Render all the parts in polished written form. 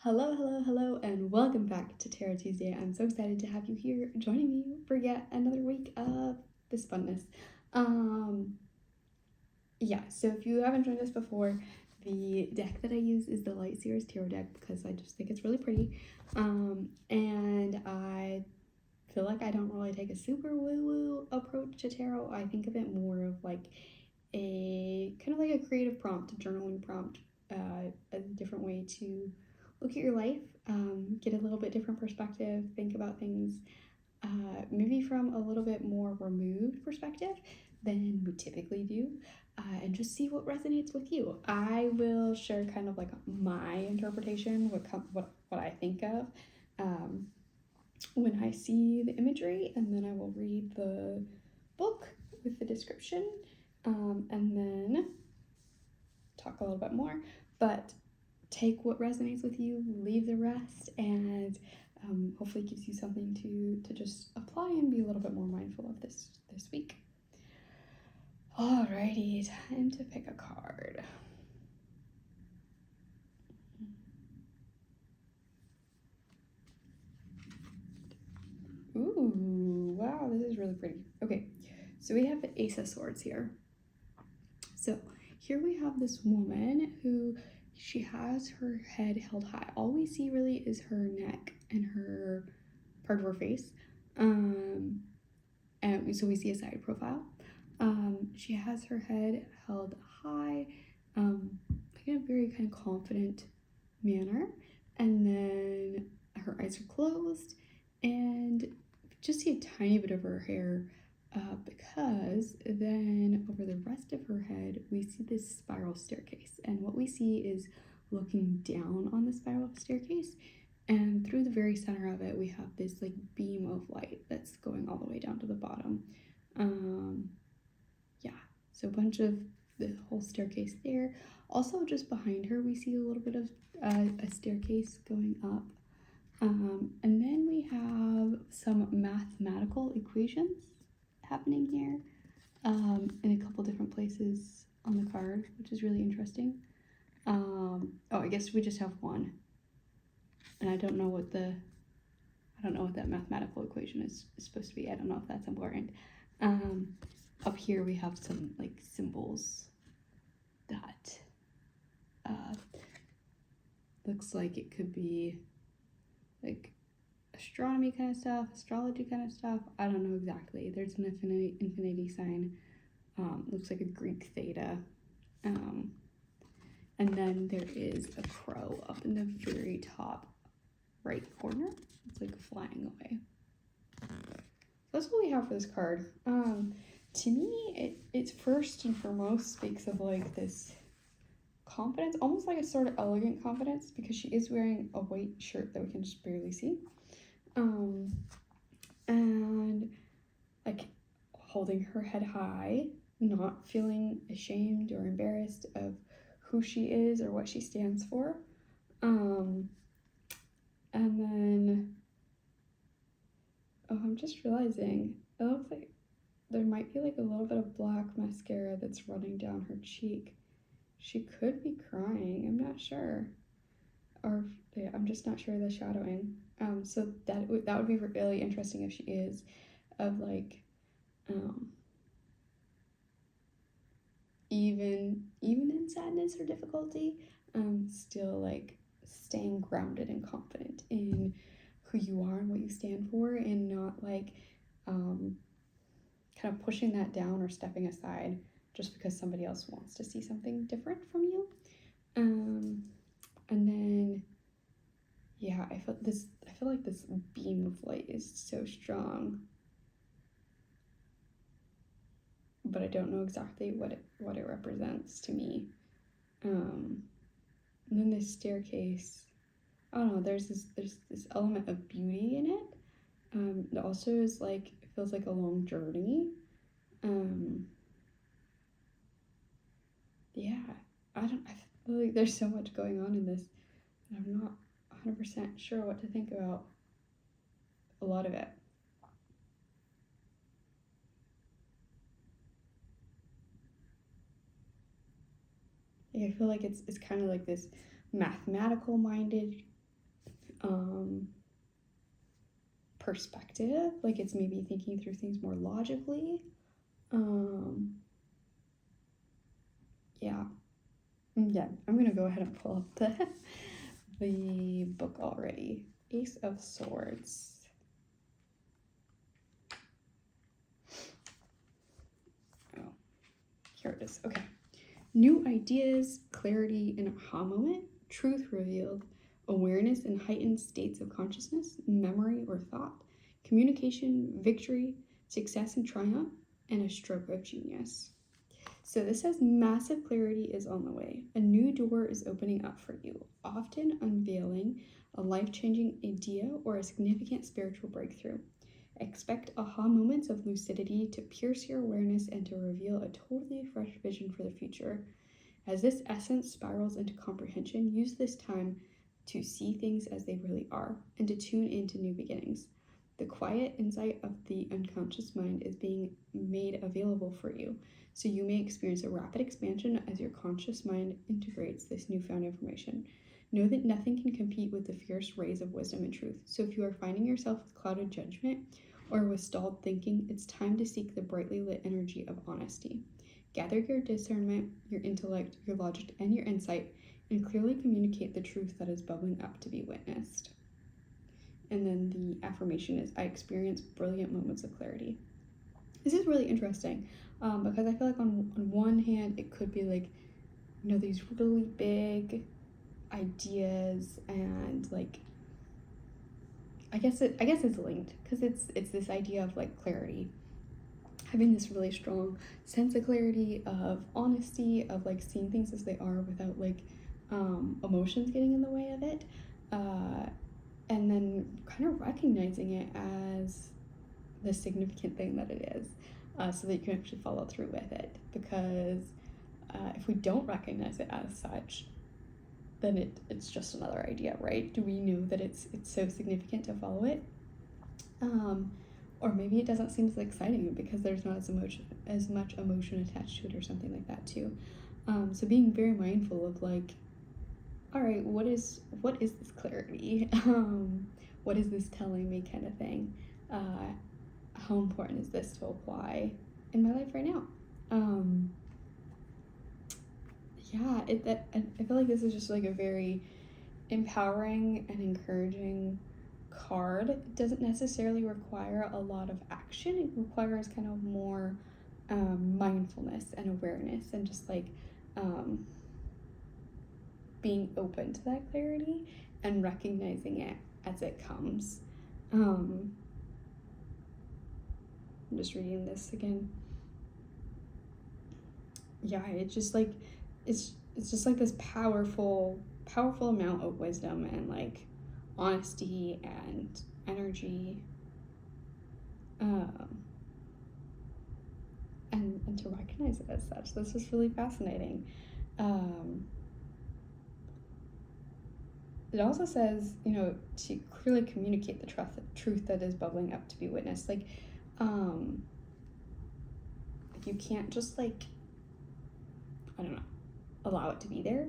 Hello, hello, hello, and welcome back to Tarot Tuesday. I'm so excited to have you here joining me for yet another week of this funness. So if you haven't joined us before, the deck that I use is the Light Series Tarot deck because I just think it's really pretty. And I feel like I don't really take a super woo-woo approach to tarot. I think of it more of like a kind of like a creative prompt, a journaling prompt, a different way to look at your life, get a little bit different perspective, think about things maybe from a little bit more removed perspective than we typically do, and just see what resonates with you. I will share kind of like my interpretation, what I think of when I see the imagery, and then I will read the book with the description, and then talk a little bit more, but take what resonates with you, leave the rest, and hopefully gives you something to just apply and be a little bit more mindful of this week. Alrighty, time to pick a card. Ooh, wow, this is really pretty. Okay, so we have the Ace of Swords here. So here we have this woman who she has her head held high. All we see really is her neck and her part of her face. And so we see a side profile. She has her head held high, in a very kind of confident manner, and then her eyes are closed, and just see a tiny bit of her hair, because then over the rest of her head we see this spiral staircase, and what we see is looking down on the spiral staircase, and through the very center of it we have this like beam of light that's going all the way down to the bottom. So a bunch of the whole staircase there. Also just behind her we see a little bit of a staircase going up, and then we have some mathematical equations happening here, in a couple different places on the card, which is really interesting. I guess we just have one, and I don't know what that mathematical equation is supposed to be. I don't know if that's important. Up here we have some like symbols that looks like it could be like astronomy kind of stuff, astrology kind of stuff. I don't know exactly. There's an infinity sign. Looks like a Greek theta. And then there is a crow up in the very top right corner. It's like flying away. That's what we have for this card. To me, it first and foremost speaks of like this confidence, almost like a sort of elegant confidence, because she is wearing a white shirt that we can just barely see. And like holding her head high, not feeling ashamed or embarrassed of who she is or what she stands for. And then, I'm just realizing it looks like there might be like a little bit of black mascara that's running down her cheek. She could be crying, I'm not sure. Or, yeah, I'm just not sure of the shadowing. So that would be really interesting if she is, of like, even in sadness or difficulty, still like staying grounded and confident in who you are and what you stand for, and not like kind of pushing that down or stepping aside just because somebody else wants to see something different from you. And then, yeah, I feel like this beam of light is so strong, but I don't know exactly what it represents to me. And then this staircase, I don't know, there's this element of beauty in it. It also is like, it feels like a long journey. I feel like there's so much going on in this, and I'm not 100% sure what to think about a lot of it. I feel like it's kind of like this mathematical minded perspective, like it's maybe thinking through things more logically. Yeah, I'm gonna go ahead and pull up the book already. Ace of Swords. Oh, here it is. Okay. New ideas, clarity, and aha moment, truth revealed, awareness and heightened states of consciousness, memory or thought, communication, victory, success and triumph, and a stroke of genius. So this says massive clarity is on the way. A new door is opening up for you, often unveiling a life-changing idea or a significant spiritual breakthrough. Expect aha moments of lucidity to pierce your awareness and to reveal a totally fresh vision for the future. As this essence spirals into comprehension, use this time to see things as they really are and to tune into new beginnings. The quiet insight of the unconscious mind is being made available for you, so you may experience a rapid expansion as your conscious mind integrates this newfound information. Know that nothing can compete with the fierce rays of wisdom and truth. So if you are finding yourself with clouded judgment or with stalled thinking, it's time to seek the brightly lit energy of honesty. Gather your discernment, your intellect, your logic, and your insight, and clearly communicate the truth that is bubbling up to be witnessed. And then the affirmation is, I experience brilliant moments of clarity. This is really interesting because I feel like on one hand, it could be like, you know, these really big ideas and like, I guess it's linked because it's this idea of like clarity, having this really strong sense of clarity, of honesty, of like seeing things as they are without like emotions getting in the way of it, and then kind of recognizing it as the significant thing that it is, so that you can actually follow through with it. Because if we don't recognize it as such, then it's just another idea, right? Do we know that it's so significant to follow it? Or maybe it doesn't seem as exciting because there's not as much emotion attached to it or something like that too. So being very mindful of like, all right, what is this clarity? What is this telling me, kind of thing? How important is this to apply in my life right now? I feel like this is just like a very empowering and encouraging card. It doesn't necessarily require a lot of action. It requires kind of more mindfulness and awareness, and just like being open to that clarity and recognizing it as it comes. I'm just reading this again. Yeah, it's just like it's just like this powerful amount of wisdom and like honesty and energy, and to recognize it as such. This is really fascinating. It also says, you know, to clearly communicate the truth that is bubbling up to be witnessed. Like you can't just like, I don't know, allow it to be there.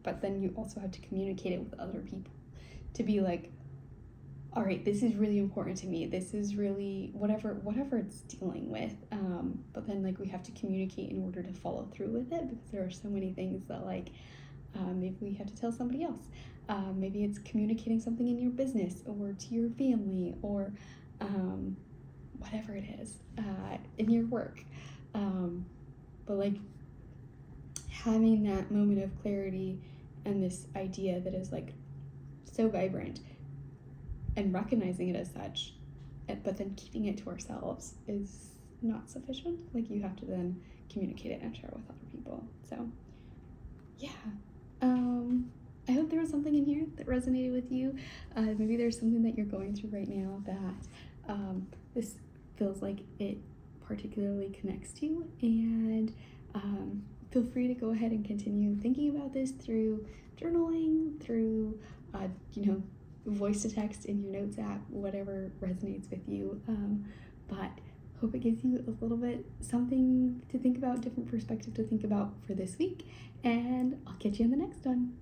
But then you also have to communicate it with other people to be like, all right, this is really important to me. This is really whatever it's dealing with. But then like we have to communicate in order to follow through with it, because there are so many things that like maybe we have to tell somebody else. Maybe it's communicating something in your business or to your family, or whatever it is in your work. But like having that moment of clarity and this idea that is like so vibrant, and recognizing it as such, but then keeping it to ourselves is not sufficient. Like you have to then communicate it and share it with other people. So yeah, I hope there was something in here that resonated with you. Maybe there's something that you're going through right now that this feels like it particularly connects to, and feel free to go ahead and continue thinking about this through journaling, through voice to text in your notes app, whatever resonates with you. But hope it gives you a little bit something to think about, different perspective to think about for this week, and I'll catch you in the next one.